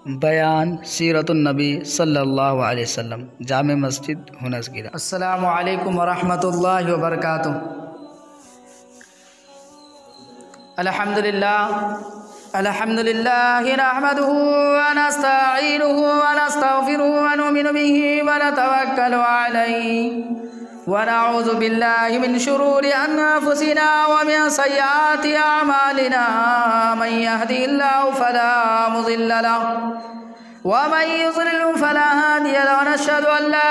बयान सीरतुन्नबी सल्लल्लाहु अलैहि वसल्लम, जामे मस्जिद हुनसगिरा। अस्सलामु अलैकुम वरहमतुल्लाहि वबरकातुह। अल्हम्दुलिल्लाह नहमदुहु व नस्तईनुहु व नस्तगफिरुहु व नुमिनु बिहि व नतवक्कलु अलैहि व नऊज़ु बिल्लाहि मिन शुरूरि अनफुसिना व मिन सय्यिआति अमालिना। मन यहदिहिल्लाहु फला मुज़िल्ल लहु व मन युज़लिल्हु फला हादिय लहु। नशहदु अन ला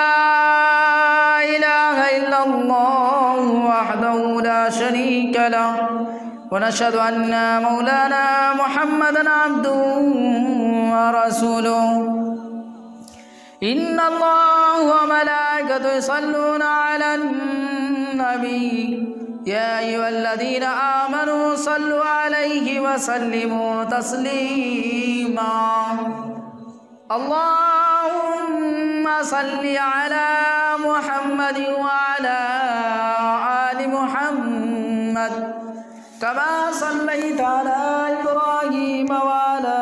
इलाहा इल्लल्लाहु वहदहु ला शरीका लहु व नशहदु अन्ना मौलाना मुहम्मदन अब्दुहु व रसूलुहु। इन्नल्लाह व मलाइकतहु यसल्लूना अलन नबी या अय्युहल्लज़ीना आमनू सल्लु अलैहि व सल्लिमू तस्लीमा। अल्लाहुम्मा सल्लि अला मुहम्मद व अला आलि मुहम्मद कमा सल्लैता अला इब्राहीम व अला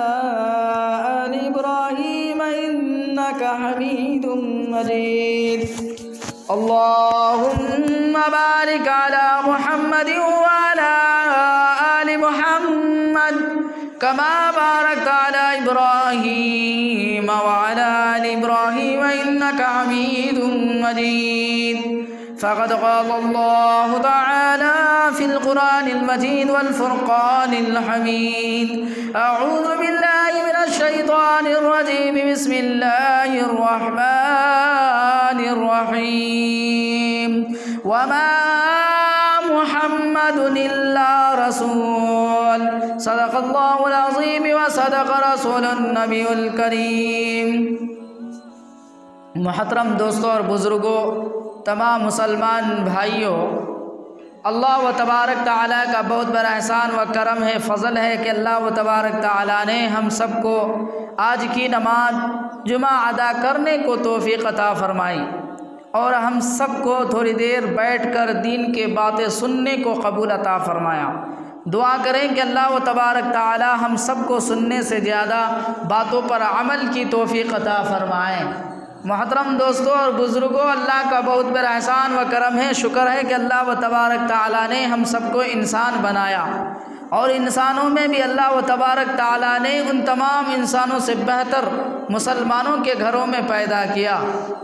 आलि इब्राहीम इन्नका हमीदुम मजीद। अल्लाहुम्मा बारिक अला मुहम्मद व अला आलि मुहम्मद कमा बारकता अला इब्राहीम व अला आलि इब्राहीम इन्नका हमीदुम मजीद। फ़क़द क़ाल अल्लाहु तआला फ़िल क़ुरआनिल मजीद वल फ़ुरक़ानिल हमीद। अऊज़ु बिल्लाहि मिनश शैतानिर रजीम। बिस्मिल्लाहिर रहमानिर रहीम। वमा मुहम्मदुन इल्ला रसूल सदक़ल्लाहुल अज़ीम व सदक़ रसूलुन नबियुल करीम। मुहतरम दोस्तों और बुज़ुर्गों, तमाम मुसलमान भाइयों, अल्लाह व तबारक तआला का बहुत बड़ा एहसान व करम है, फ़ज़ल है कि अल्लाह व तबारक तआला ने हम सबको आज की नमाज जुमा अदा करने को तौफ़ीक़ अता फ़रमाई और हम सबको थोड़ी देर बैठकर दीन के बातें सुनने को कबूल अता फ़रमाया। दुआ करें कि अल्लाह व तबारक तआला हम सबको सुनने से ज़्यादा बातों पर अमल की तौफ़ीक़ अता फ़रमाएँ। मोहतरम दोस्तों और बुज़ुर्गों, अल्लाह का बहुत बड़ा एहसान व करम है, शुक्र है कि अल्लाह व तबारक तआला ने हम सबको इंसान बनाया और इंसानों में भी अल्लाह व तबारक तआला ने उन तमाम इंसानों से बेहतर मुसलमानों के घरों में पैदा किया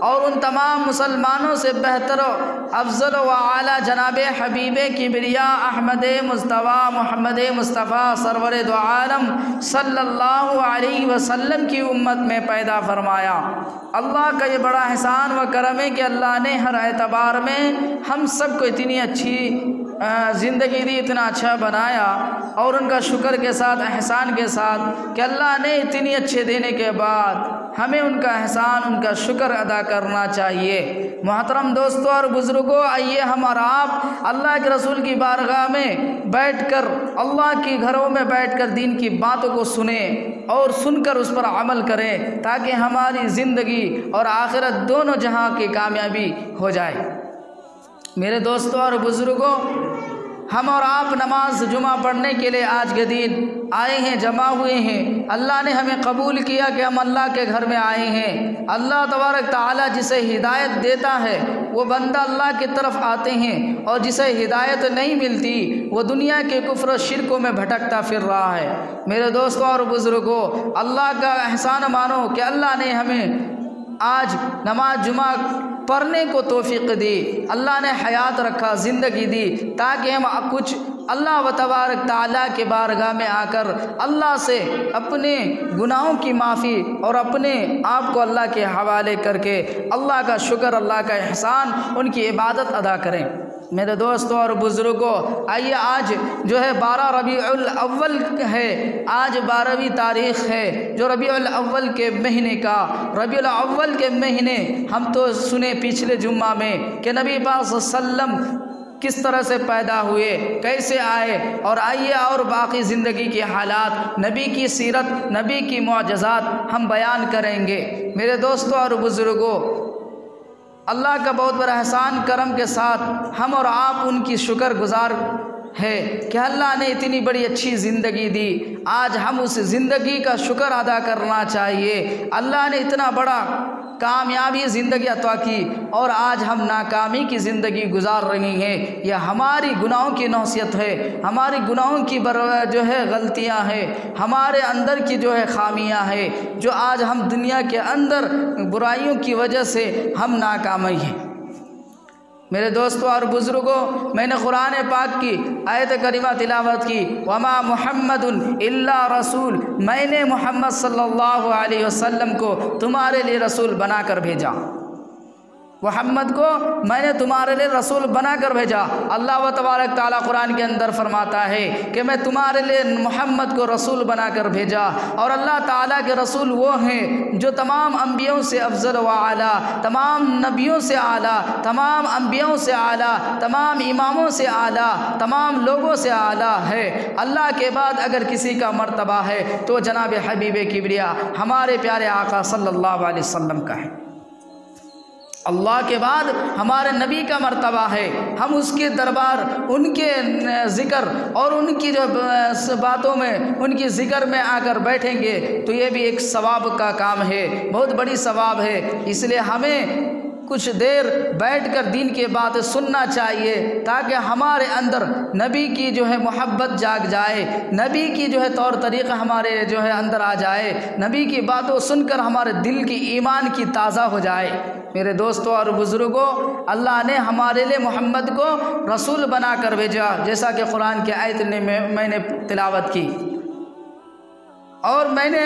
और उन तमाम मुसलमानों से बेहतर अफजल व आला जनाब हबीब किबरिया अहमद मुस्तफ़ा मोहम्मद मुस्तफ़ा सरवर दो आलम सल्लल्लाहु अलैहि वसल्लम की उम्मत में पैदा फरमाया। अल्लाह का ये बड़ा एहसान व करम है कि अल्लाह ने हर एतबार में हम सबको इतनी अच्छी ज़िंदगी दी, इतना अच्छा बनाया और उनका शुक्र के साथ एहसान के साथ कि अल्लाह ने इतनी अच्छे देने के बाद हमें उनका एहसान उनका शुक्र अदा करना चाहिए। मोहतरम दोस्तों और बुज़ुर्गों, आइए हम और आप अल्लाह के रसूल की बारगाह में बैठकर अल्लाह के घरों में बैठकर दीन की बातों को सुने और सुनकर उस पर अमल करें ताकि हमारी ज़िंदगी और आखिरत दोनों जहां की कामयाबी हो जाए। मेरे दोस्तों और बुज़ुर्गों, हम और आप नमाज जुमा पढ़ने के लिए आज के दिन आए हैं, जमा हुए हैं। अल्लाह ने हमें कबूल किया कि हम अल्लाह के घर में आए हैं। अल्लाह तबारक तआला जिसे हिदायत देता है वो बंदा अल्लाह की तरफ आते हैं और जिसे हिदायत नहीं मिलती वो दुनिया के कुफ्र और शिरकों में भटकता फिर रहा है। मेरे दोस्तों और बुज़ुर्गों, अल्लाह का एहसान मानो कि अल्लाह ने हमें आज नमाज जुमा पढ़ने को तौफ़ीक़ दी, अल्लाह ने हयात रखा, ज़िंदगी दी ताकि हम कुछ अल्लाह व तबारक तआला के बारगाह में आकर अल्लाह से अपने गुनाहों की माफ़ी और अपने आप को अल्लाह के हवाले करके अल्लाह का शुक्र, अल्लाह का एहसान, उनकी इबादत अदा करें। मेरे दोस्तों और बुज़ुर्गों, आइए आज जो है 12 रबीउल अव्वल है, आज 12वीं तारीख़ है जो रबीउल अव्वल के महीने का, रबीउल अव्वल के महीने हम तो सुने पिछले जुम्मा में कि नबी पाक सल्लल्लाहु अलैहि वसल्लम किस तरह से पैदा हुए, कैसे आए, और आइए और बाकी ज़िंदगी के हालात, नबी की सीरत, नबी की मुअज्ज़ात हम बयान करेंगे। मेरे दोस्तों और बुज़ुर्गों, अल्लाह का बहुत बड़ा एहसान करम के साथ हम और आप उनकी शुक्रगुज़ार है कि अल्लाह ने इतनी बड़ी अच्छी ज़िंदगी दी। आज हम उस ज़िंदगी का शुक्र अदा करना चाहिए। अल्लाह ने इतना बड़ा कामयाबी ज़िंदगी अता की और आज हम नाकामी की ज़िंदगी गुजार रहे हैं। यह हमारी गुनाहों की नौसियत है, हमारी गुनाहों की जो है गलतियां हैं, हमारे अंदर की जो है खामियां हैं, जो आज हम दुनिया के अंदर बुराइयों की वजह से हम नाकाम हैं। मेरे दोस्तों और बुज़ुर्गों, मैंने कुरान पाक की आयत करीमा तिलावत की, वमा मुहम्मदुन इल्ला रसूल, मैंने मोहम्मद सल्लल्लाहु अलैहि वसल्लम को तुम्हारे लिए रसूल बनाकर भेजा। मोहम्मद को मैंने तुम्हारे लिए रसूल बनाकर भेजा। अल्लाह व तबारक ताला कुरान के अंदर फरमाता है कि मैं तुम्हारे लिए मोहम्मद को रसूल बनाकर भेजा। और अल्लाह ताला के रसूल वो हैं जो तमाम अंबियों से अफजल व आला, तमाम नबियों से आला, तमाम अंबियों से आला, तमाम इमामों से आला, तमाम लोगों से आला है। अल्लाह के बाद अगर किसी का मर्तबा है तो जनाब हबीब किबरिया हमारे प्यारे आका सल्लल्लाहु अलैहि वसल्लम का है। अल्लाह के बाद हमारे नबी का मर्तबा है। हम उसके दरबार, उनके ज़िक्र और उनकी जो बातों में, उनकी ज़िक्र में आकर बैठेंगे तो ये भी एक सवाब का काम है, बहुत बड़ी सवाब है। इसलिए हमें कुछ देर बैठकर दीन की बातें सुनना चाहिए ताकि हमारे अंदर नबी की जो है मोहब्बत जाग जाए, नबी की जो है तौर तरीक़ा हमारे जो है अंदर आ जाए, नबी की बातों सुनकर हमारे दिल की ईमान की ताज़ा हो जाए। मेरे दोस्तों और बुज़ुर्गों, अल्लाह ने हमारे लिए मोहम्मद को रसूल बनाकर भेजा, जैसा कि कुरान की आयत ने मैंने तिलावत की। और मैंने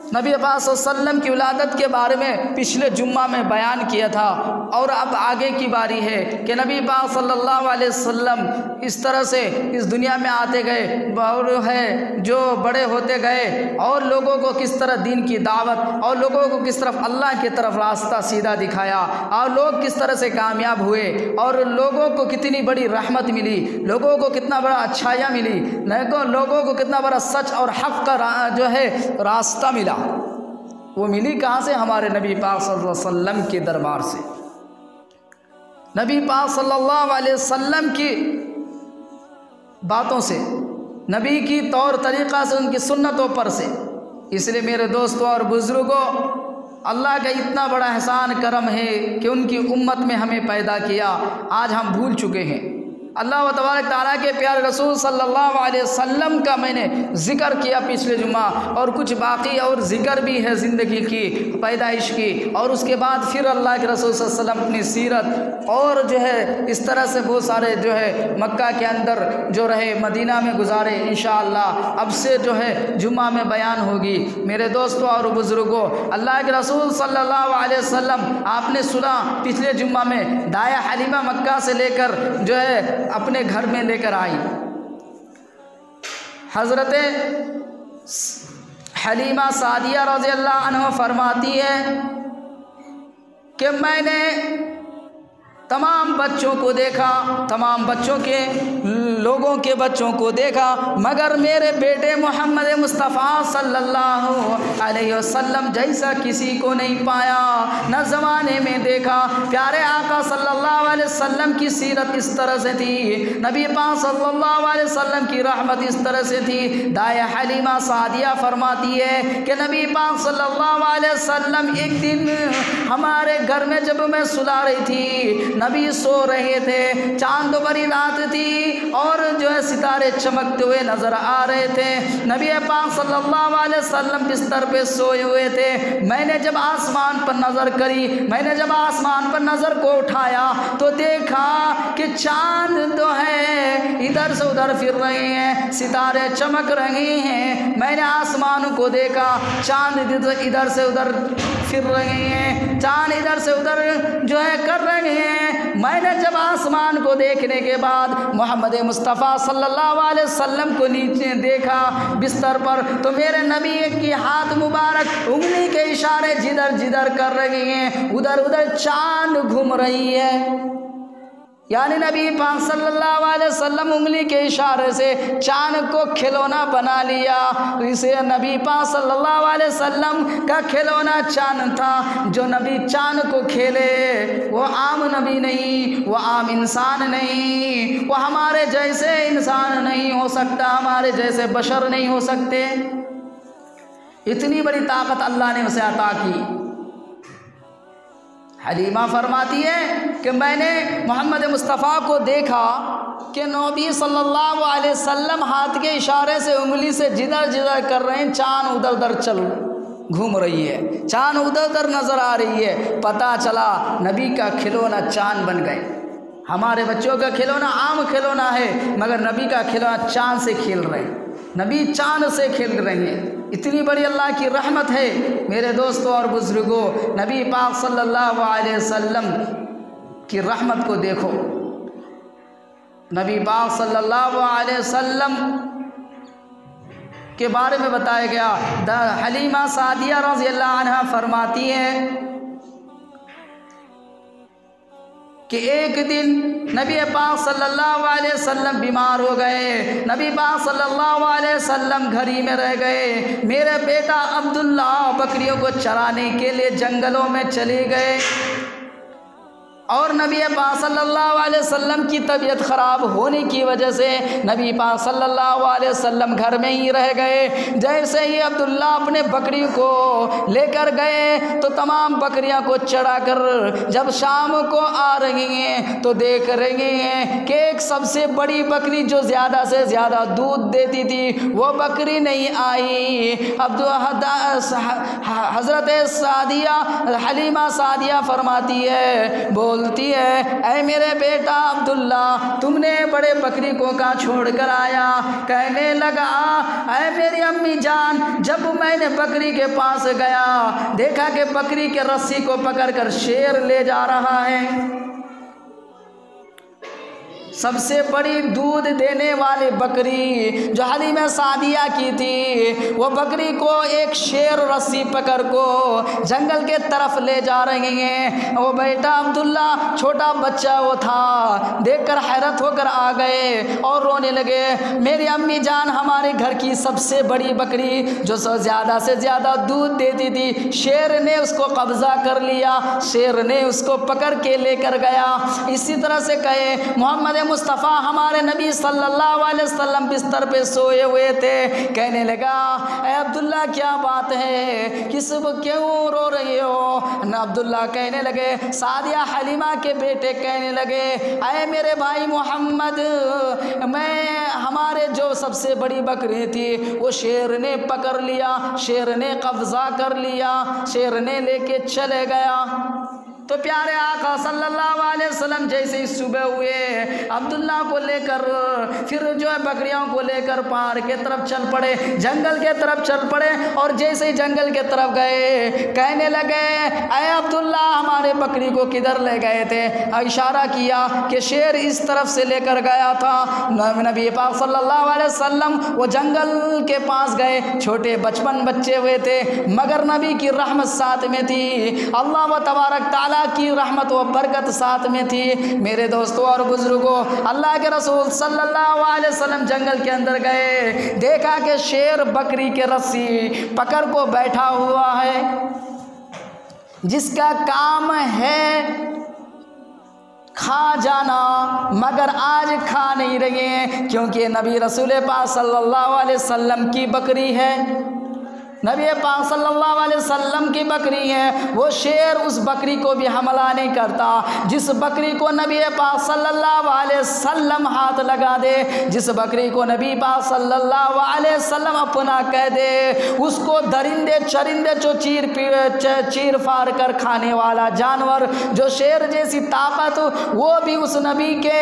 नबी पाक सल्लल्लाहु अलैहि वसल्लम की विलादत के बारे में पिछले जुम्मा में बयान किया था। और अब आगे की बारी है कि नबी पाक सल्लल्लाहु अलैहि वसल्लम इस तरह से इस दुनिया में आते गए और है जो बड़े होते गए और लोगों को किस तरह दीन की दावत और लोगों को किस तरफ अल्लाह की तरफ रास्ता सीधा दिखाया और लोग किस तरह से कामयाब हुए और लोगों को कितनी बड़ी रहमत मिली, लोगों को कितना बड़ा अच्छाइयाँ मिली, लोगों को कितना बड़ा सच और हक़ का जो है रास्ता मिला। वो मिली कहाँ से? हमारे नबी पाक सल्लल्लाहु अलैहि वसल्लम के दरबार से, नबी पाक सल्लल्लाहु अलैहि वसल्लम की बातों से, नबी की तौर तरीक़ा से, उनकी सुन्नतों पर से। इसलिए मेरे दोस्तों और बुज़ुर्गों, अल्लाह का इतना बड़ा एहसान करम है कि उनकी उम्मत में हमें पैदा किया। आज हम भूल चुके हैं। अल्लाह व तबारक ताला के प्यारे रसूल सल्लल्लाहु अलैहि वसल्लम का मैंने ज़िक्र किया पिछले जुम्मा, और कुछ बाकी और ज़िक्र भी है ज़िंदगी की, पैदाइश की, और उसके बाद फिर अल्लाह के रसूल सल्लल्लाहु अलैहि वसल्लम अपनी सीरत और जो है इस तरह से बहुत सारे जो है मक्का के अंदर जो रहे, मदीना में गुजारे। इंशाअल्लाह अब से जो है जुम्मा में बयान होगी। मेरे दोस्तों और बुज़ुर्गों, अल्लाह के रसूल सल्लल्लाहु अलैहि वसल्लम आपने सुना पिछले जुम्मा में, दाया हलीमा मक्का से लेकर जो है अपने घर में लेकर आई। हज़रत हलीमा सादिया रज़ी अल्लाह अन्हा फरमाती है कि मैंने तमाम बच्चों को देखा, तमाम बच्चों के लोगों के बच्चों को देखा, मगर मेरे बेटे मोहम्मद मुस्तफ़ा सल्लल्लाहु अलैहि वसल्लम जैसा किसी को नहीं पाया, न ज़माने में देखा। प्यारे आका सल्लल्लाहु अलैहि वसल्लम की सीरत इस तरह से थी, नबी पाक सल्लल्लाहु अलैहि वसल्लम की रहमत इस तरह से थी। दाया हलीमा सादिया फरमाती है कि नबी पाक सल्लल्लाहु अलैहि वसल्लम एक दिन हमारे घर में जब मैं सुला रही थी, नबी सो रहे थे, चांद भरी रात थी और जो है सितारे चमकते हुए नजर आ रहे थे। नबी पाक सल्लल्लाहु अलैहि वसल्लम बिस्तर पे सोए हुए थे। मैंने जब आसमान पर नज़र करी, मैंने जब आसमान पर नज़र को उठाया तो देखा कि चांद तो है इधर से उधर फिर रहे हैं, सितारे चमक रहे हैं। मैंने आसमान को देखा, चांद इधर से उधर फिर रहे हैं, चांद इधर से उधर जो है कर रहे हैं। मैंने जब आसमान को देखने के बाद मोहम्मद मुस्तफ़ा सल्लल्लाहु अलैहि वसल्लम को नीचे देखा बिस्तर पर, तो मेरे नबी की हाथ मुबारक उंगली के इशारे जिधर जिधर कर रही हैं, उधर उधर चांद घूम रही है। यानी नबी पाक सल्लल्लाहु अलैहि वसल्लम उंगली के इशारे से चांद को खिलौना बना लिया। इसे नबी पाक सल्लल्लाहु अलैहि वसल्लम का खिलौना चांद था। जो नबी चांद को खेले वो आम नबी नहीं, वो आम इंसान नहीं, वो हमारे जैसे इंसान नहीं हो सकता, हमारे जैसे बशर नहीं हो सकते। इतनी बड़ी ताकत अल्लाह ने उसे अता की। हलीमा फरमाती है कि मैंने मोहम्मद मुस्तफ़ा को देखा कि नबी सल्लल्लाहु अलैहि वसल्लम हाथ के इशारे से उंगली से जिधर जिधर कर रहे हैं, चाँद उधर उधर चल घूम रही है, चाँद उधर उधर नज़र आ रही है। पता चला नबी का खिलौना चाँद बन गए। हमारे बच्चों का खिलौना आम खिलौना है, मगर नबी का खिलौना चाँद से खेल रहे हैं, नबी चाँद से खेल रहे हैं। इतनी बड़ी अल्लाह की रहमत है। मेरे दोस्तों और बुजुर्गों, नबी पाक सल्लल्लाहु अलैहि वसल्लम की रहमत को देखो। नबी पाक सल्लल्लाहु अलैहि वसल्लम के बारे में बताया गया। हलीमा सादिया रज़ियल्लाहु अन्हा फरमाती हैं कि एक दिन नबी पाक सल्लल्लाहु अलैहि वसल्लम बीमार हो गए। नबी पाक सल्लल्लाहु अलैहि वसल्लम घर ही में रह गए। मेरे बेटा अब्दुल्ला बकरियों को चराने के लिए जंगलों में चले गए और नबी पाक सल्लल्लाहु अलैहि वसल्लम की तबीयत ख़राब होने की वजह से नबी पाक सल्लल्लाहु अलैहि वसल्लम घर में ही रह गए। जैसे ही अब्दुल्ला अपने बकरियों को लेकर गए तो तमाम बकरियां को चढ़ाकर जब शाम को आ रही हैं तो देख रही हैं कि एक सबसे बड़ी बकरी जो ज़्यादा से ज़्यादा दूध देती थी वो बकरी नहीं आई। हज़रत सादिया हलीमा सादिया फरमाती है, बोलती है, ऐ मेरे बेटा अब्दुल्ला, तुमने बड़े बकरी को कहाँ छोड़ कर आया? कहने लगा, ऐ मेरी अम्मी जान, जब मैंने बकरी के पास गया देखा कि बकरी के रस्सी को पकड़कर शेर ले जा रहा है। सबसे बड़ी दूध देने वाली बकरी जो हलीमा सादिया की थी, वो बकरी को एक शेर रस्सी पकड़ को जंगल के तरफ ले जा रही हैं। वो बेटा अब्दुल्ला छोटा बच्चा वो था, देखकर हैरत होकर आ गए और रोने लगे। मेरी अम्मी जान, हमारे घर की सबसे बड़ी बकरी जो ज़्यादा से ज़्यादा दूध देती थी, शेर ने उसको कब्ज़ा कर लिया, शेर ने उसको पकड़ के लेकर गया। इसी तरह से कहे मोहम्मद मुस्तफ़ा हमारे नबी सल्लल्लाहु अलैहि वसल्लम बिस्तर पे सोए हुए थे। कहने लगा, ऐ अब्दुल्ला क्या बात है, किस क्यों रो रही हो? न अब्दुल्ला कहने लगे, सादिया हलीमा के बेटे कहने लगे, ऐ मेरे भाई मोहम्मद, मैं हमारे जो सबसे बड़ी बकरी थी वो शेर ने पकड़ लिया, शेर ने कब्ज़ा कर लिया, शेर ने लेके चले गया। तो प्यारे आका सल्लल्लाहु अलैहि वसल्लम जैसे ही सुबह हुए अब्दुल्ला को लेकर फिर जो है बकरियों को लेकर पहाड़ के तरफ चल पड़े, जंगल के तरफ चल पड़े। और जैसे ही जंगल के तरफ गए कहने लगे, ऐ अब्दुल्ला, हमारे बकरी को किधर ले गए थे? इशारा किया कि शेर इस तरफ से लेकर गया था। नबी पाक सल्लल्लाहु अलैहि वसल्लम वो जंगल के पास गए, छोटे बचपन बच्चे हुए थे, मगर नबी की रहमत साथ में थी, अल्लाह व तबारक ताला की रहमत व बरकत साथ में थी। मेरे दोस्तों और बुजुर्गों, अल्लाह के रसूल सल्लल्लाहु अलैहि वसल्लम जंगल के अंदर गए, देखा कि शेर बकरी के रस्सी पकड़ को बैठा हुआ है, जिसका काम है खा जाना, मगर आज खा नहीं रहे हैं क्योंकि नबी रसूल पाक सल्लल्लाहु अलैहि वसल्लम की बकरी है, नबी पाक सल्लल्लाहु अलैहि वसल्लम की बकरी है। वो शेर उस बकरी को भी हमला नहीं करता। जिस बकरी को नबी पाक सल्लल्लाहु अलैहि वसल्लम हाथ लगा दे, जिस बकरी को नबी पाक सल्लल्लाहु अलैहि वसल्लम अपना कह दे, उसको दरिंदे चरिंदे जो चीर फाड़ कर खाने वाला जानवर जो शेर जैसी ताकत, वो भी उस नबी के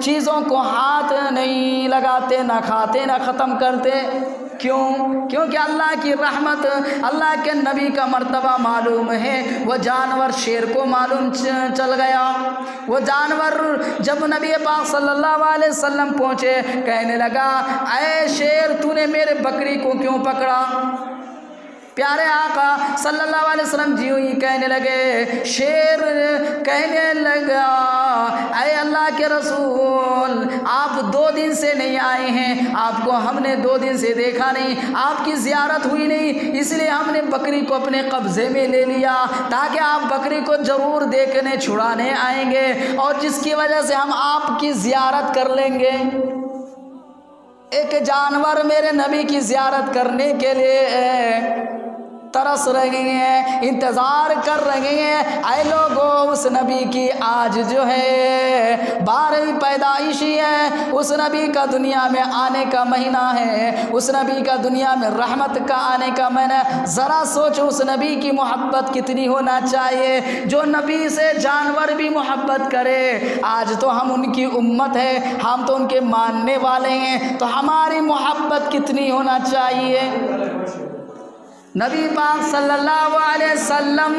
चीज़ों को हाथ नहीं लगाते, ना खाते, ना ख़त्म करते। क्यों? क्योंकि अल्लाह की रहमत, अल्लाह के नबी का मर्तबा मालूम है। वो जानवर शेर को मालूम चल गया। वो जानवर जब नबी पाक सल्लल्लाहु अलैहि वसल्लम पहुँचे, कहने लगा, ऐ शेर, तूने मेरे बकरी को क्यों पकड़ा? प्यारे आका सल्लल्लाहु अलैहि वसल्लम जी ही कहने लगे, शेर कहने लगा, ऐ अल्लाह के रसूल, आप 2 दिन से नहीं आए हैं, आपको हमने 2 दिन से देखा नहीं, आपकी ज़ियारत हुई नहीं, इसलिए हमने बकरी को अपने कब्ज़े में ले लिया ताकि आप बकरी को ज़रूर देखने छुड़ाने आएंगे और जिसकी वजह से हम आपकी ज़ियारत कर लेंगे। एक जानवर मेरे नबी की ज़ियारत करने के लिए तरस रहे हैं, इंतज़ार कर रहे हैं। ऐ लोगों, उस नबी की आज जो है 12वीं पैदाइशी है, उस नबी का दुनिया में आने का महीना है, उस नबी का दुनिया में रहमत का आने का महीना। ज़रा सोचो उस नबी की मोहब्बत कितनी होना चाहिए, जो नबी से जानवर भी मोहब्बत करे। आज तो हम उनकी उम्मत है, हम तो उनके मानने वाले हैं, तो हमारी मोहब्बत कितनी होना चाहिए। नबी पाक सल्लल्लाहु अलैहि वसल्लम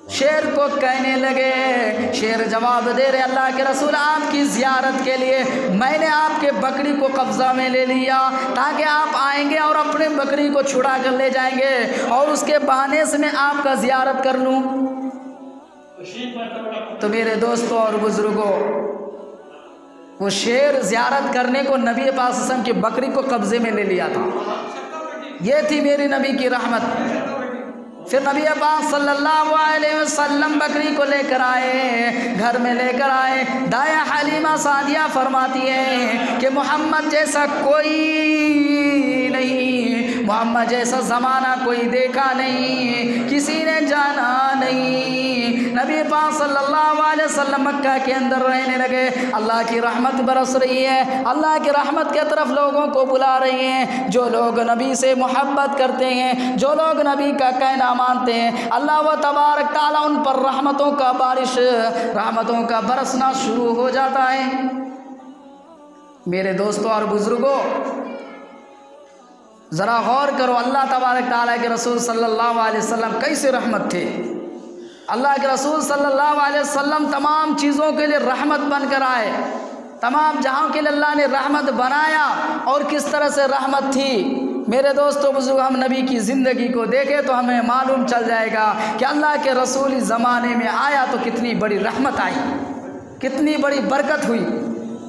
शेर को कहने लगे, शेर जवाब दे रहे, अल्लाह के रसूल, आपकी ज़ियारत के लिए मैंने आपके बकरी को कब्ज़ा में ले लिया ताकि आप आएंगे और अपने बकरी को छुड़ा कर ले जाएंगे और उसके बहाने से मैं आपका ज़ियारत कर लूँ। तो मेरे दोस्तों और बुज़ुर्गों, वो शेर ज़ियारत करने को नबी पाक सल्लल्लाहु अलैहि वसल्लम की बकरी को कब्ज़े में ले लिया था। ये थी मेरी नबी की रहमत। फिर नबी पाक सल्लल्लाहु अलैहि वसल्लम बकरी को लेकर आए, घर में लेकर आए। दाया हलीमा सादिया फरमाती है कि मोहम्मद जैसा कोई नहीं, मोहम्मद जैसा ज़माना कोई देखा नहीं, किसी ने जाना नहीं। नबी पाक सल्लल्लाहु अलैहि वसल्लम मक्का के अंदर रहने लगे। अल्लाह की रहमत बरस रही है, अल्लाह की रहमत के तरफ लोगों को बुला रही हैं। जो लोग नबी से मोहब्बत करते हैं, जो लोग नबी का कहना मानते हैं, अल्लाह व तबारक ताला उन पर रहमतों का बारिश, रहमतों का बरसना शुरू हो जाता है। मेरे दोस्तों और बुजुर्गों, ज़रा गौर करो, अल्लाह तबारक ताला के रसूल सल्लल्लाहु अलैहि वसल्लम कैसे रहमत थे। अल्लाह के रसूल सल्लल्लाहु अलैहि वसल्लम तमाम चीज़ों के लिए रहमत बनकर आए, तमाम जहां के लिए अल्लाह ने रहमत बनाया। और किस तरह से रहमत थी मेरे दोस्तों बुजुर्ग, हम नबी की ज़िंदगी को देखें तो हमें मालूम चल जाएगा कि अल्लाह के रसूल इस ज़माने में आया तो कितनी बड़ी रहमत आई, कितनी बड़ी बरकत हुई,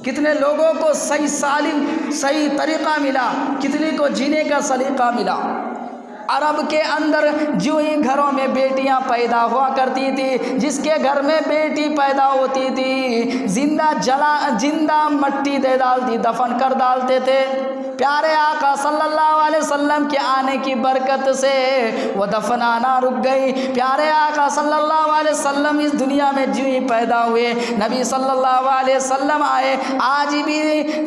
कितने लोगों को सही सालिम सही तरीक़ा मिला, कितने को जीने का सलीक़ा मिला। अरब के अंदर जो ही घरों में बेटियां पैदा हुआ करती थी, जिसके घर में बेटी पैदा होती थी जिंदा मट्टी दे डालती, दफन कर डालते थे। प्यारे आका सल्लल्लाहु अलैहि वसल्लम के आने की बरकत से वो दफनाना रुक गई। प्यारे आका सल्लल्लाहु अलैहि वसल्लम इस दुनिया में जो ही पैदा हुए, नबी सल्लल्लाहु अलैहि वसल्लम आए। आज भी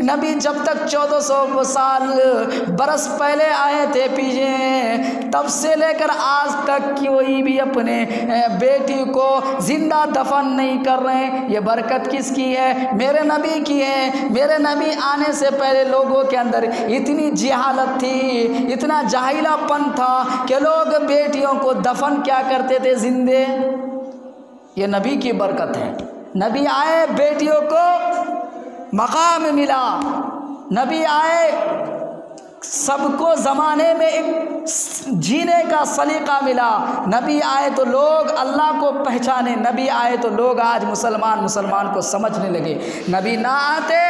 नबी जब तक 1400 साल बरस पहले आए थे पीछे, तब से लेकर आज तक कोई भी अपने बेटी को जिंदा दफन नहीं कर रहे। ये बरकत किसकी है? मेरे नबी की है। मेरे नबी आने से पहले लोगों के अंदर इतनी जहालत थी, इतना जाहिलापन था कि लोग बेटियों को दफन क्या करते थे, जिंदे। ये नबी की बरकत है। नबी आए, बेटियों को मकाम मिला। नबी आए, सबको ज़माने में एक जीने का सलीका मिला। नबी आए तो लोग अल्लाह को पहचाने। नबी आए तो लोग आज मुसलमान को समझने लगे। नबी ना आते,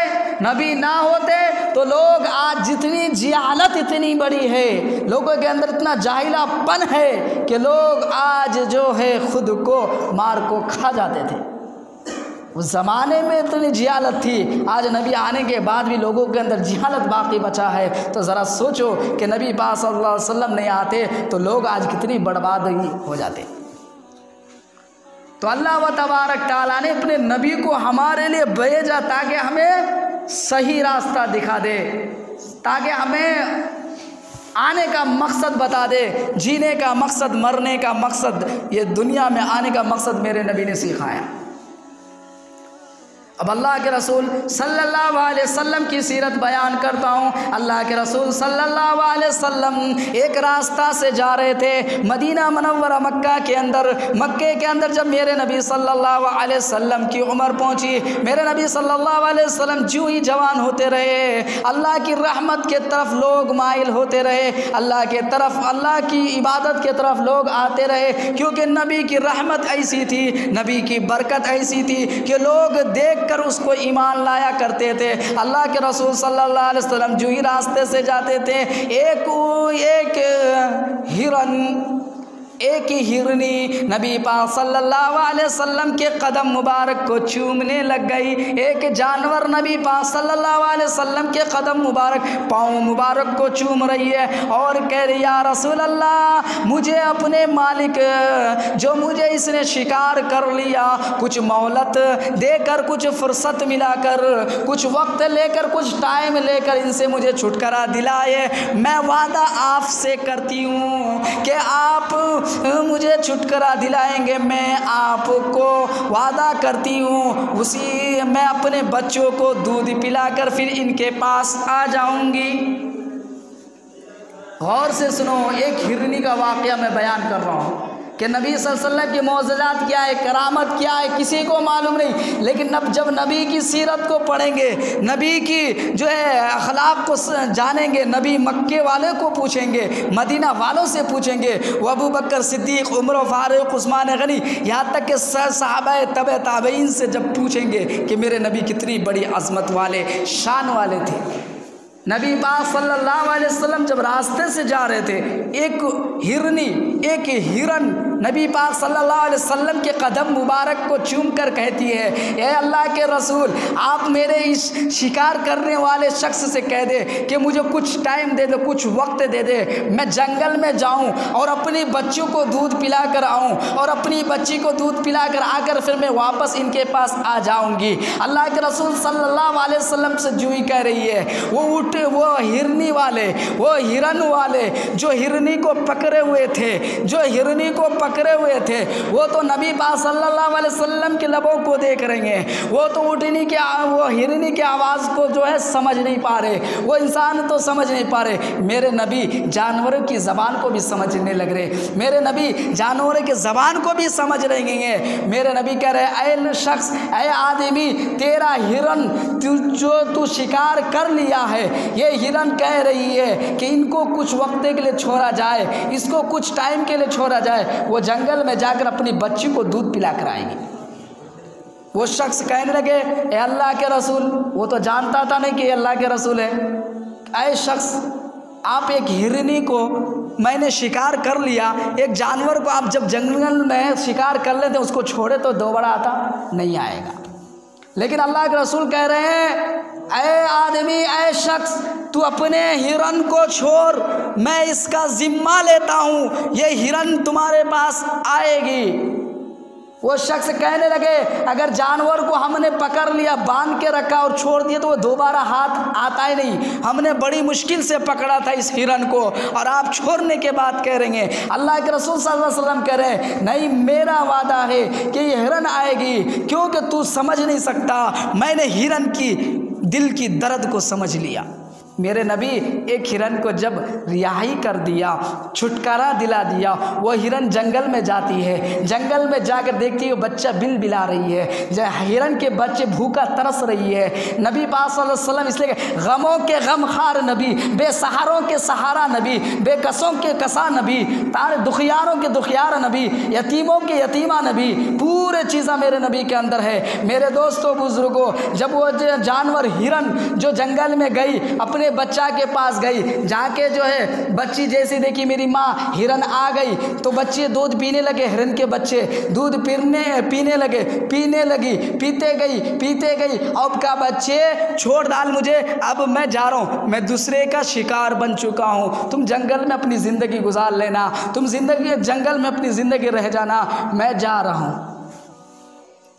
नबी ना होते तो लोग आज जितनी जहालत इतनी बड़ी है, लोगों के अंदर इतना जाहिलापन है कि लोग आज जो है खुद को मार को खा जाते थे। उस ज़माने में इतनी जिहालत थी, आज नबी आने के बाद भी लोगों के अंदर जिहालत बाकी बचा है। तो ज़रा सोचो कि नबी पाक सल्लल्लाहु अलैहि वसल्लम नहीं आते तो लोग आज कितनी बर्बादी हो जाते। तो अल्लाह व तबारक ताला ने अपने नबी को हमारे लिए भेजा ताकि हमें सही रास्ता दिखा दे, ताकि हमें आने का मकसद बता दे, जीने का मकसद, मरने का मकसद, ये दुनिया में आने का मकसद मेरे नबी ने सिखाया। अब अल्लाह के रसूल सल्लल्लाहु अलैहि वसल्लम की सीरत बयान करता हूँ। अल्लाह के रसूल सल्लल्लाहु अलैहि वसल्लम एक रास्ता से जा रहे थे मदीना मुनव्वरा मक्का के अंदर। मक्के के अंदर जब मेरे नबी सल्लल्लाहु अलैहि वसल्लम की उम्र पहुँची, मेरे नबी सल्लल्लाहु अलैहि वसल्लम जो ही जवान होते रहे, अल्लाह की रहमत के तरफ लोग माइल होते रहे, अल्लाह के तरफ, अल्लाह की इबादत के तरफ लोग आते रहे, क्योंकि नबी की रहमत ऐसी थी, नबी की बरकत ऐसी थी कि लोग देख कर उसको ईमान लाया करते थे। अल्लाह के रसूल सल्लल्लाहु अलैहि वसल्लम जो ही रास्ते से जाते थे, एक ही हिरनी नबी पाक सल्लल्लाहु अलैहि वसल्लम के कदम मुबारक को चूमने लग गई। एक जानवर नबी पाक सल्लल्लाहु अलैहि वसल्लम के कदम मुबारक, पाँव मुबारक को चूम रही है और कह रही या रसूल अल्लाह, मुझे अपने मालिक जो मुझे इसने शिकार कर लिया, कुछ मोहलत देकर, कुछ फुर्सत मिलाकर, कुछ वक्त लेकर, कुछ टाइम लेकर इनसे मुझे छुटकारा दिलाए। मैं वादा आपसे करती हूँ कि आप मुझे छुटकारा दिलाएंगे। मैं आपको वादा करती हूँ उसी मैं अपने बच्चों को दूध पिलाकर फिर इनके पास आ जाऊंगी। गौर से सुनो, एक हिरनी का वाक़या मैं बयान कर रहा हूँ कि नबी सल्लल्लाहु अलैहि वसल्लम की मौजज़ात क्या है, करामत क्या है, किसी को मालूम नहीं। लेकिन जब नबी की सीरत को पढ़ेंगे, नबी की जो है अखलाक को जानेंगे, नबी मक्के वाले को पूछेंगे, मदीना वालों से पूछेंगे, वो अबू बकर सिद्दीक़, उमर फारूक, उस्मान गनी, यहाँ तक कि सहाबा तबे ताबईन से जब पूछेंगे कि मेरे नबी कितनी बड़ी अज़मत वाले, शान वाले थे। नबी पाक सल्लल्लाहु अलैहि वसल्लम जब रास्ते से जा रहे थे, एक हिरनी, एक हिरन नबी पाक सल्लल्लाहु अलैहि वसल्लम के कदम मुबारक को चूम कर कहती है, ए अल्लाह के रसूल, आप मेरे इस शिकार करने वाले शख्स से कह दे कि मुझे कुछ टाइम दे दे, कुछ वक्त दे दे, मैं जंगल में जाऊं और अपनी बच्चों को दूध पिला कर आऊँ और अपनी बच्ची को दूध पिला कर आकर फिर मैं वापस इनके पास आ जाऊंगी। अल्लाह के रसूल सल्लल्लाहु अलैहि वसल्लम से जो ही कह रही है, वो हिरनी वाले, वो हिरन वाले जो हिरनी को पकड़े हुए थे, जो हिरनी को पकड़े हुए थे, वो तो नबी पाक सल्लल्लाहु अलैहि वसल्लम के लबों को देख रहे हैं, वो तो वो हिरनी की आवाज़ को जो है समझ नहीं पा रहे, वो इंसान तो समझ नहीं पा रहे। मेरे नबी जानवरों की ज़बान को भी समझने लग रहे, मेरे नबी जानवरों की ज़बान को भी समझ रहे हैं। मेरे नबी कह रहे, ऐ शख्स, ऐ आदमी, तेरा हिरन जो तू शिकार कर लिया है, ये हिरन कह रही है कि इनको कुछ वक्त के लिए छोड़ा जाए, इसको कुछ टाइम के लिए छोड़ा जाए, वो जंगल में जाकर अपनी बच्ची को दूध पिला कर आएगी। वो शख्स कहने लगे, ए अल्लाह के रसूल, वो तो जानता था नहीं कि अल्लाह के रसूल है, ऐ शख्स, आप एक हिरनी को मैंने शिकार कर लिया, एक जानवर को आप जब जंगल में शिकार कर लेते उसको छोड़े तो दोबारा आता नहीं आएगा। लेकिन अल्लाह के रसूल कह रहे हैं, ऐ आदमी, ऐ शख्स, तू अपने हिरन को छोड़, मैं इसका जिम्मा लेता हूँ, ये हिरन तुम्हारे पास आएगी। वो शख्स कहने लगे, अगर जानवर को हमने पकड़ लिया, बांध के रखा और छोड़ दिया तो वो दोबारा हाथ आता ही नहीं, हमने बड़ी मुश्किल से पकड़ा था इस हिरन को और आप छोड़ने के बाद कह रहे हैं। अल्लाह के रसूल सल्लल्लाहु अलैहि वसल्लम कह रहे हैं, नहीं, मेरा वादा है कि ये हिरन आएगी, क्योंकि तू समझ नहीं सकता, मैंने हिरन की दिल की दर्द को समझ लिया। मेरे नबी एक हिरन को जब रिहाई कर दिया, छुटकारा दिला दिया, वो हिरन जंगल में जाती है, जंगल में जाकर देखती है बच्चा बिल बिला रही है, हिरन के बच्चे भूखा तरस रही है। नबी पाक सल्लल्लाहु अलैहि वसल्लम इसलिए गमों के गमखार नबी, बेसहारों के सहारा नबी, बेकसों के कसा नबी, तारे दुखियारों के दुखियार नबी, यतीमों के यतीमा नबी, पूरे चीज़ें मेरे नबी के अंदर है। मेरे दोस्तों बुजुर्गों, जब वो जानवर हिरन जो जंगल में गई, अपने बच्चा के पास गई, जाके जो है बच्ची जैसे देखी मेरी माँ, हिरन आ गई तो बच्चे दूध पीने लगे, हिरन के बच्चे दूध पीने लगे, पीने लगी, पीते गई। अब का बच्चे छोड़ डाल मुझे, अब मैं जा रहा हूँ, मैं दूसरे का शिकार बन चुका हूँ, तुम जंगल में अपनी ज़िंदगी गुजार लेना, तुम जंगल में अपनी ज़िंदगी रह जाना, मैं जा रहा हूँ।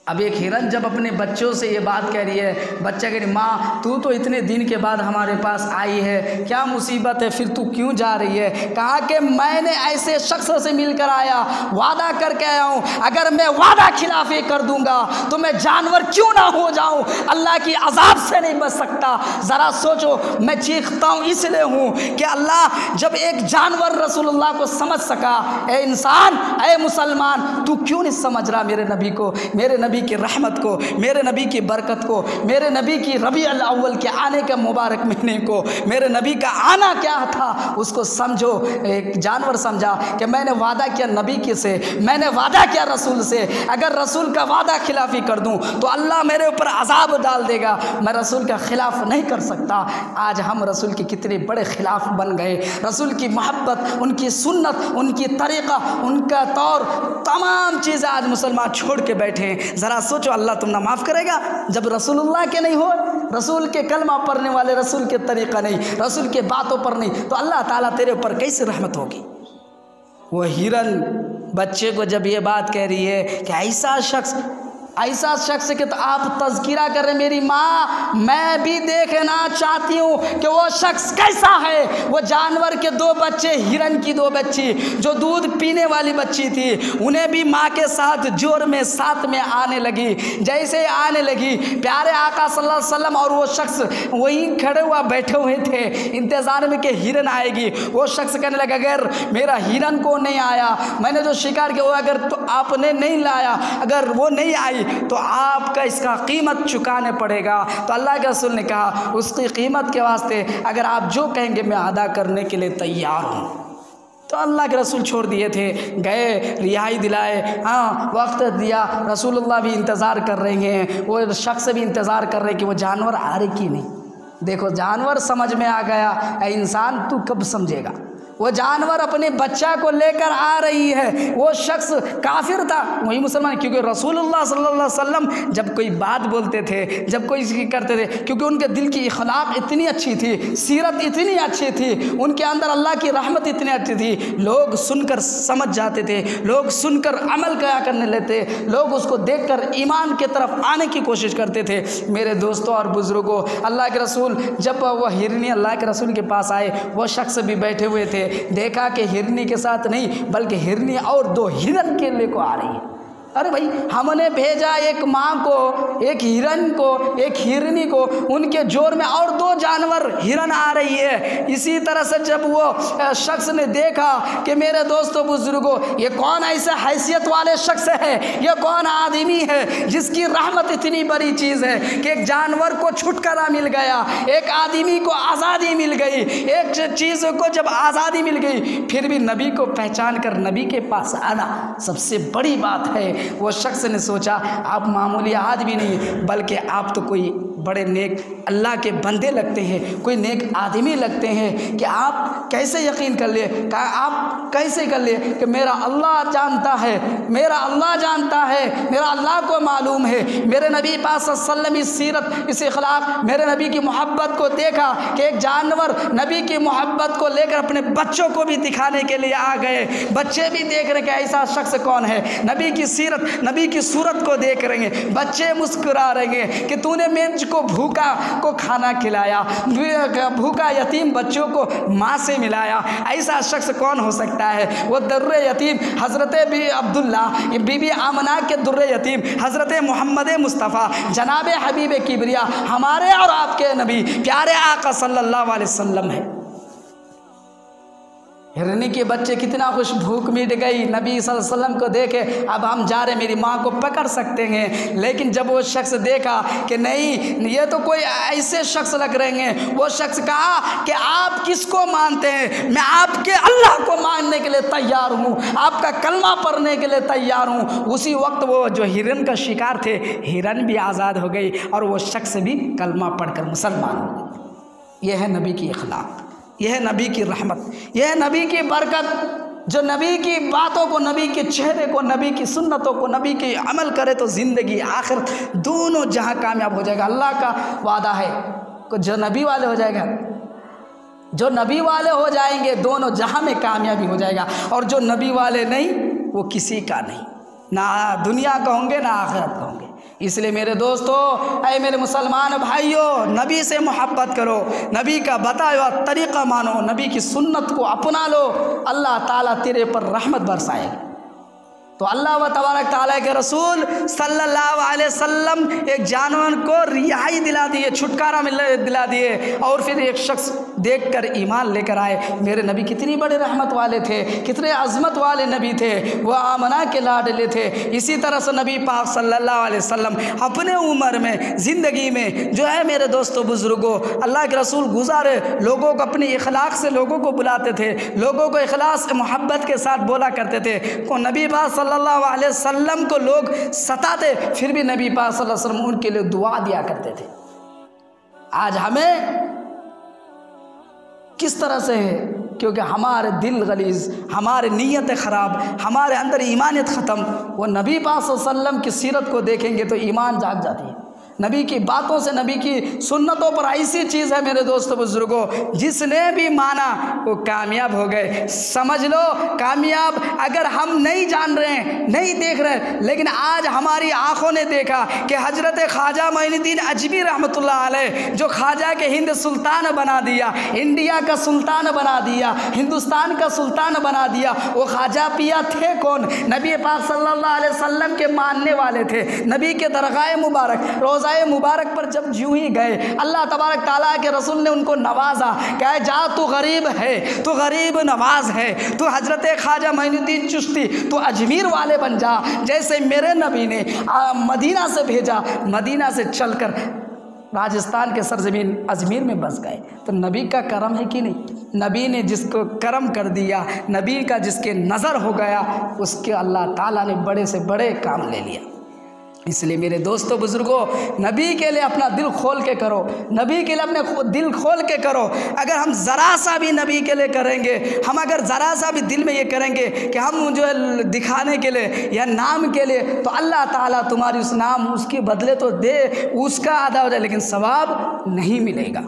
अब एक हिरन जब अपने बच्चों से ये बात कह रही है, बच्चा कह रही माँ तू तो इतने दिन के बाद हमारे पास आई है, क्या मुसीबत है, फिर तू क्यों जा रही है? कहा कि मैंने ऐसे शख्स से मिलकर आया, वादा करके आया हूँ, अगर मैं वादा खिलाफी कर दूंगा तो मैं जानवर क्यों ना हो जाऊँ, अल्लाह की अजाब से नहीं बच सकता। ज़रा सोचो, मैं चीखता हूँ इसलिए हूँ कि अल्लाह जब एक जानवर रसूलुल्लाह को समझ सका, ए इंसान, ए मुसलमान, तू क्यों नहीं समझ रहा मेरे नबी को, मेरे नबी की रहमत को, मेरे नबी की बरकत को, मेरे नबी की रबी अल अव्वल के आने के मुबारक महीने को, मेरे नबी का आना क्या था उसको समझो। एक जानवर समझा कि मैंने वादा किया नबी के से, मैंने वादा किया रसूल से, अगर रसूल का वादा खिलाफी कर दूं तो अल्लाह मेरे ऊपर अजाब डाल देगा, मैं रसूल का खिलाफ नहीं कर सकता। आज हम रसूल के कितने बड़े खिलाफ बन गए। रसूल की मोहब्बत, उनकी सुन्नत, उनकी तरीक़ा, उनका तौर, तमाम चीज़ें आज मुसलमान छोड़ के बैठे हैं। ज़रा सोचो, अल्लाह तुमने माफ़ करेगा जब रसूलुल्लाह के नहीं हो, रसूल के कलमा पढ़ने वाले, रसूल के तरीक़ा नहीं, रसूल के बातों पर नहीं, तो अल्लाह ताला तेरे ऊपर कैसे रहमत होगी। वो हिरन बच्चे को जब ये बात कह रही है कि ऐसा शख्स के तो आप तज़किरा कर रहे, मेरी माँ मैं भी देखना चाहती हूँ कि वो शख्स कैसा है। वो जानवर के दो बच्चे, हिरन की दो बच्ची जो दूध पीने वाली बच्ची थी, उन्हें भी माँ के साथ जोर में साथ में आने लगी। जैसे आने लगी, प्यारे आका सल्लल्लाहु अलैहि वसल्लम और वो शख्स वहीं खड़े हुआ बैठे हुए थे इंतज़ार में कि हिरन आएगी। वो शख्स कहने लगा, अगर मेरा हिरन को नहीं आया, मैंने जो शिकार किया वो अगर तो आपने नहीं लाया, अगर वो नहीं आई तो आपका इसका कीमत चुकाने पड़ेगा। तो अल्लाह के रसूल ने कहा, उसकी कीमत के वास्ते अगर आप जो कहेंगे मैं अदा करने के लिए तैयार हूँ। तो अल्लाह के रसूल छोड़ दिए थे, गए, रिहाई दिलाए, हाँ वक्त दिया, रसूलुल्लाह भी इंतज़ार कर रहे हैं, वो शख्स भी इंतज़ार कर रहे हैं कि वो जानवर आ रहे कि नहीं। देखो जानवर समझ में आ गया, इंसान तू कब समझेगा। वो जानवर अपने बच्चा को लेकर आ रही है। वो शख्स काफिर था, वही मुसलमान, क्योंकि रसूलुल्लाह सल्लल्लाहु अलैहि वसल्लम जब कोई बात बोलते थे, जब कोई करते थे, क्योंकि उनके दिल की इखलाक इतनी अच्छी थी, सीरत इतनी अच्छी थी, उनके अंदर अल्लाह की रहमत इतनी अच्छी थी, लोग सुनकर समझ जाते थे, लोग सुनकर अमल क्या करने लेते, लोग उसको देखकर ईमान की तरफ आने की कोशिश करते थे। मेरे दोस्तों और बुजुर्गों, अल्लाह के रसूल जब वह हिरनी अल्लाह के रसूल के पास आए, वो शख्स भी बैठे हुए थे, देखा कि हिरनी के साथ नहीं बल्कि हिरनी और दो हिरन के लिए को आ रही है। अरे भाई, हमने भेजा एक माँ को, एक हिरन को, एक हिरनी को, उनके जोर में और दो जानवर हिरन आ रही है। इसी तरह से जब वो शख्स ने देखा कि मेरे दोस्तों बुजुर्गों, ये कौन ऐसा हैसियत वाले शख्स है, ये कौन आदमी है जिसकी रहमत इतनी बड़ी चीज़ है कि एक जानवर को छुटकारा मिल गया, एक आदमी को आज़ादी मिल गई, एक चीज़ को जब आज़ादी मिल गई फिर भी नबी को पहचान कर नबी के पास आना सबसे बड़ी बात है। वो शख्स ने सोचा, आप मामूली आदमी नहीं बल्कि आप तो कोई बड़े नेक अल्लाह के बंदे लगते हैं, कोई नेक आदमी लगते हैं कि आप कैसे यकीन कर लिए, कहा आप कैसे कर लिए कि मेरा अल्लाह जानता है, मेरा अल्लाह जानता है, मेरा अल्लाह को मालूम है। मेरे नबी पास सल्लल्लाहु इस सीरत, इस इखलाक, मेरे नबी की मोहब्बत को देखा कि एक जानवर नबी की मोहब्बत को लेकर अपने बच्चों को भी दिखाने के लिए आ गए। बच्चे भी देख रहे कि ऐसा शख्स कौन है, नबी की सीरत, नबी की सूरत को देख रहे हैं, बच्चे मुस्कुरा रहे हैं कि तूने मेज को भूखा को खाना खिलाया, भूखा यतीम बच्चों को माँ से मिलाया, ऐसा शख्स कौन हो सकता है। वो दुर्रे यतीम हज़रत अब्दुल्ला बीबी आमना के दुर्रे यतीम हज़रत मोहम्मद मुस्तफ़ा जनाब हबीब किबरिया, हमारे और आपके नबी प्यारे आका सल्लल्लाहु अलैहि वसल्लम है। हिरनी के बच्चे कितना खुश, भूख मिट गई, नबी सल्लल्लाहु अलैहि वसल्लम को देखे, अब हम जा रहे, मेरी माँ को पकड़ सकते हैं। लेकिन जब वो शख्स देखा कि नहीं, ये तो कोई ऐसे शख्स लग रहे हैं, वो शख्स कहा कि आप किसको मानते हैं, मैं आपके अल्लाह को मानने के लिए तैयार हूँ, आपका कलमा पढ़ने के लिए तैयार हूँ। उसी वक्त वो जो हिरन का शिकार थे, हिरन भी आज़ाद हो गई और वो शख्स भी कलमा पढ़कर मुसलमान हो गए। यह है नबी की अखलाक, यह है नबी की रहमत, यह है नबी की बरकत। जो नबी की बातों को, नबी के चेहरे को, नबी की सुन्नतों को, नबी के अमल करे तो ज़िंदगी आखिरत दोनों जहां कामयाब हो जाएगा। अल्लाह का वादा है कि जो नबी वाले हो जाएगा, जो नबी वाले हो जाएंगे दोनों जहां में कामयाबी हो जाएगा, और जो नबी वाले नहीं वो किसी का नहीं, ना दुनिया का होंगे ना आखिरत का होंगे। इसलिए मेरे दोस्तों, ऐ मेरे मुसलमान भाइयों, नबी से मोहब्बत करो, नबी का बताया हुआ तरीक़ा मानो, नबी की सुन्नत को अपना लो, अल्लाह ताला तेरे पर रहमत बरसाएगा। तो अल्लाह व तबारक ताला के रसूल सल्लल्लाहु अलैहि वसल्लम एक जानवर को रिहाई दिला दिए, छुटकारा दिला दिए, और फिर एक शख्स देखकर ईमान लेकर आए। मेरे नबी कितनी बड़े रहमत वाले थे, कितने अज़मत वाले नबी थे, वो आमना के लाडले थे। इसी तरह से नबी पाक सल्लल्लाहु अलैहि वसल्लम अपने उम्र में, ज़िंदगी में जो है मेरे दोस्तों बुज़ुर्गों, अल्लाह के रसूल गुज़ारे लोगों को अपनी इखलाक से लोगों को बुलाते थे, लोगों को इखलास से मोहब्बत के साथ बोला करते थे। को नबी पाक सल्लल्लाहु अलैहि वसल्लम को लोग सताते, फिर भी नबी पाक सल्लल्लाहु अलैहि वसल्लम उनके लिए दुआ दिया करते थे। आज हमें किस तरह से है? क्योंकि हमारे दिल गलीज़, हमारे नीयत ख़राब, हमारे अंदर ईमानियत ख़त्म। वो नबी पाक सल्लल्लाहु अलैहि वसल्लम की सीरत को देखेंगे तो ईमान जाग जाती है। नबी की बातों से, नबी की सुन्नतों पर ऐसी चीज़ है मेरे दोस्तों बुजुर्गों, जिसने भी माना वो कामयाब हो गए। समझ लो कामयाब, अगर हम नहीं जान रहे हैं, नहीं देख रहे हैं, लेकिन आज हमारी आंखों ने देखा कि हजरत ख्वाजा मोइनुद्दीन अजमी रहमतुल्लाह अलैह, जो ख्वाजा के हिंद सुल्तान बना दिया, इंडिया का सुल्तान बना दिया, हिंदुस्तान का सुल्तान बना दिया, वो ख्वाजा पिया थे कौन? नबी पाक सल्लल्लाहु अलैहि वसल्लम के मानने वाले थे। नबी के दरगाह मुबारक, रोज़ा मुबारक पर जब यूं ही गए, अल्लाह तबारक ताला के रसूल ने उनको नवाजा, कहे जा तू गरीब है, तू गरीब नवाज है, तू हजरत ख्वाजा मोइनुद्दीन चिश्ती, तू अजमीर वाले बन जा, जैसे मेरे नबी ने मदीना से भेजा, मदीना से चलकर राजस्थान के सरजमीन अजमेर में बस गए। तो नबी का करम है कि नहीं? नबी ने जिसको करम कर दिया, नबी का जिसके नज़र हो गया, उसके अल्लाह ताला ने बड़े से बड़े काम ले लिया। इसलिए मेरे दोस्तों बुजुर्गों, नबी के लिए अपना दिल खोल के करो, नबी के लिए अपने दिल खोल के करो। अगर हम ज़रा सा भी नबी के लिए करेंगे, हम अगर ज़रा सा भी दिल में ये करेंगे कि हम जो है दिखाने के लिए या नाम के लिए, तो अल्लाह ताला तुम्हारी उस नाम, उसके बदले तो दे, उसका अदा हो जाए, लेकिन सवाब नहीं मिलेगा।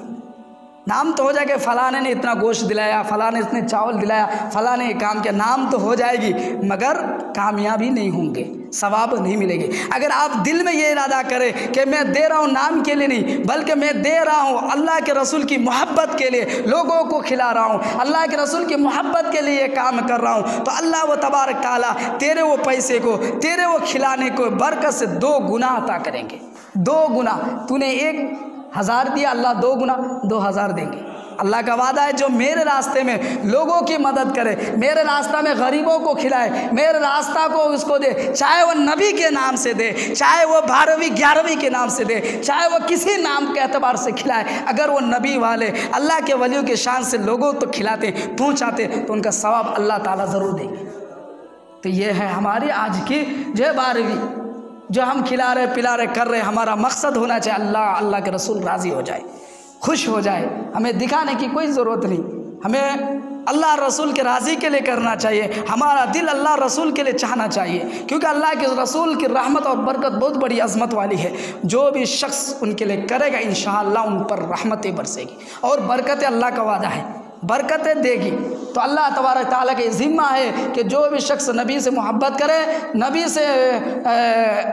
नाम तो हो जाएगा, फ़लाने ने इतना गोश्त दिलाया, फ़लाने इतने चावल दिलाया, फ़लाने ये काम किया, नाम तो हो जाएगी, मगर कामयाबी नहीं होंगे, सवाब नहीं मिलेगी। अगर आप दिल में ये इरादा करें कि मैं दे रहा हूँ नाम के लिए नहीं, बल्कि मैं दे रहा हूँ अल्लाह के रसूल की मोहब्बत के लिए, लोगों को खिला रहा हूँ, अल्लाह के रसूल की मोहब्बत के लिए ये काम कर रहा हूँ, तो अल्लाह व तबारक ताला तेरे वो पैसे को, तेरे वो खिलाने को बरकत से 2 गुना अता करेंगे। 2 गुना, तूने 1000 दिया, अल्लाह 2 गुना 2000 देंगे। अल्लाह का वादा है, जो मेरे रास्ते में लोगों की मदद करे, मेरे रास्ता में गरीबों को खिलाए, मेरे रास्ता को उसको दे, चाहे वो नबी के नाम से दे, चाहे वो 12वीं 11वीं के नाम से दे, चाहे वो किसी नाम के एतबार से खिलाए, अगर वो नबी वाले अल्लाह के वलियों के शान से लोगों तो खिलाते, पहुँचाते, तो उनका सवाब अल्लाह ताला ज़रूर देंगे। तो ये है हमारी आज की जो 12वीं, जो हम खिला रहे, पिला रहे, कर रहे, हमारा मकसद होना चाहिए अल्लाह के रसूल राज़ी हो जाए, खुश हो जाए। हमें दिखाने की कोई ज़रूरत नहीं, हमें अल्लाह रसूल के राज़ी के लिए करना चाहिए, हमारा दिल अल्लाह रसूल के लिए चाहना चाहिए, क्योंकि अल्लाह के रसूल की रहमत और बरकत बहुत बड़ी अज़मत वाली है। जो भी शख्स उनके लिए करेगा, इंशाअल्लाह उन पर रहमतें बरसेगी और बरकतें, अल्लाह का वादा है बरकतें देगी। तो अल्लाह तबारक ताला के ज़िम्मा है कि जो भी शख्स नबी से मोहब्बत करे,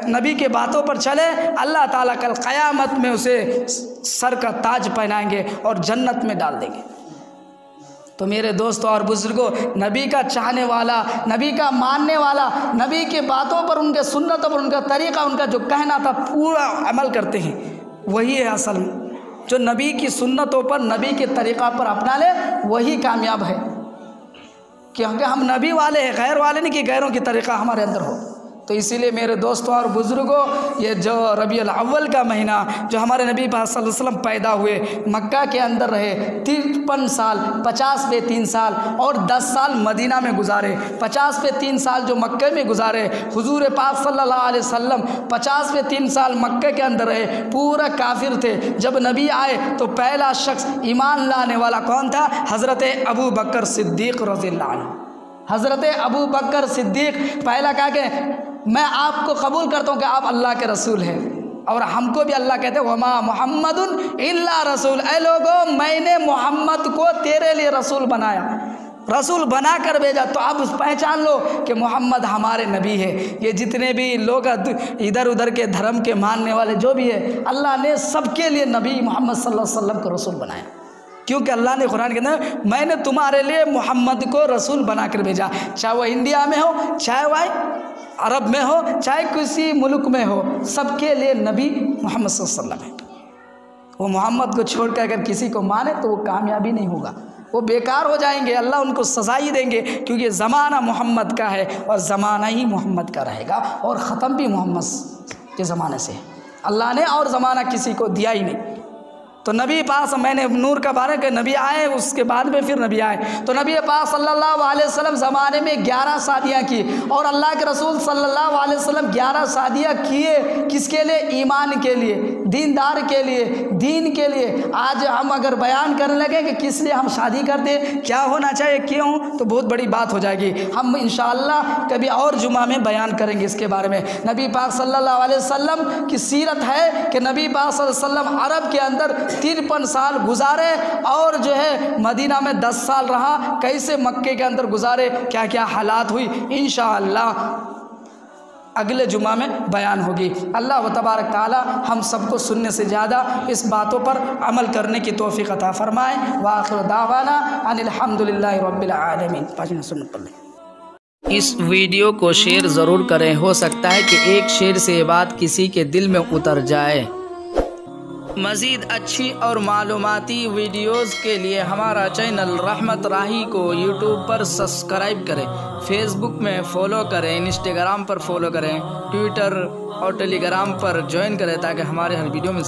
नबी के बातों पर चले, अल्लाह ताला कल क़यामत में उसे सर का ताज पहनाएंगे और जन्नत में डाल देंगे। तो मेरे दोस्तों और बुजुर्गों, नबी का चाहने वाला, नबी का मानने वाला, नबी की बातों पर, उनके सुन्नतों पर, उनका तरीक़ा, उनका जो कहना था पूरा अमल करते हैं, वही है असल में जो नबी की सुन्नतों पर, नबी के तरीक़ा पर अपना ले, वही कामयाब है। क्योंकि हम नबी वाले हैं, गैर वाले नहीं कि गैरों की तरीक़ा हमारे अंदर हो। तो इसीलिए मेरे दोस्तों और बुज़ुर्गों, ये जो रबीउल अव्वल का महीना, जो हमारे नबी पाक सल्लल्लाहु अलैहि वसल्लम पैदा हुए, मक्का के अंदर रहे 53 साल, 50 पे 3 साल और 10 साल मदीना में गुजारे। 50 पे 3 साल जो मक्के में गुजारे, हुजूर पाक सल्लल्लाहु अलैहि वसल्लम 50 पे 3 साल मक्के के अंदर रहे, पूरा काफिर थे। जब नबी आए तो पहला शख्स ईमान लाने वाला कौन था? हज़रत अबू बकर सिद्दीक़ रज़ियल्लाहु अन्हु। हज़रत अबू बकर सिद्दीक़ पहला कहा कि मैं आपको कबूल करता हूँ कि आप अल्लाह के रसूल हैं, और हमको भी अल्लाह कहते हैं वमा मुहम्मदुन इल्ला रसूल, ऐ लोगों मैंने मोहम्मद को तेरे लिए रसूल बनाया। रसूल बना कर भेजा, तो अब पहचान लो कि मोहम्मद हमारे नबी है। ये जितने भी लोग इधर उधर के धर्म के मानने वाले जो भी है, अल्लाह ने सबके लिए नबी मोहम्मद सल्लल्लाहु अलैहि वसल्लम को रसूल बनाया, क्योंकि अल्लाह ने कुरान के अंदर मैंने तुम्हारे लिए मोहम्मद को रसूल बना कर भेजा, चाहे वो इंडिया में हो, चाहे वह अरब में हो, चाहे किसी मुल्क में हो, सबके लिए नबी मोहम्मद सल्लल्लाहु अलैहि वसल्लम है। वो मोहम्मद को छोड़कर अगर किसी को माने तो वो कामयाबी नहीं होगा, वो बेकार हो जाएंगे, अल्लाह उनको सज़ा ही देंगे, क्योंकि ज़माना मोहम्मद का है और ज़माना ही मोहम्मद का रहेगा और ख़त्म भी मोहम्मद के ज़माने से है। अल्लाह ने और ज़माना किसी को दिया ही नहीं। तो नबी पास मैंने नूर का बारे के नबी आए, उसके बाद में फिर नबी आए, तो नबी पाक सल्लल्लाहु अलैहि वसल्लम ज़माने में 11 शादियाँ की, और अल्लाह के रसूल सल्लल्लाहु अलैहि वसल्लम 11 शादियाँ किए, किसके लिए? ईमान के लिए, दीनदार के लिए, दीन के लिए। आज हम अगर बयान करने लगे कि किस लिए हम शादी करते, क्या होना चाहिए, क्यों, तो बहुत बड़ी बात हो जाएगी। हम इंशाअल्लाह कभी और जुमा में बयान करेंगे इसके बारे में। नबी पाक सल्लल्लाहु अलैहि वसल्लम की सीरत है कि नबी पाक सल्लल्लाहु अलैहि वसल्लम अरब के अंदर 53 साल गुजारे, और जो है मदीना में 10 साल रहा, कैसे मक्के के अंदर गुजारे, क्या क्या हालात हुई, इंशाअल्लाह अगले जुमा में बयान होगी। अल्लाह तबारक ताला हम सबको सुनने से ज़्यादा इस बातों पर अमल करने की तौफीक अता फरमाए। व आखिर दावाना अनिल हम्दुलिल्लाहि रब्बिल आलमीन। 5 मिनट सुन्नत पढ़ लें। इस वीडियो को शेयर ज़रूर करें, हो सकता है कि एक शेयर से ये बात किसी के दिल में उतर जाए। मज़ीद अच्छी और मालूमाती वीडियोज़ के लिए हमारा चैनल रहमत राही को यूट्यूब पर सब्सक्राइब करें, फेसबुक में फ़ॉलो करें, इंस्टाग्राम पर फॉलो करें, ट्विटर और टेलीग्राम पर ज्वाइन करें, ताकि हमारे हर वीडियो में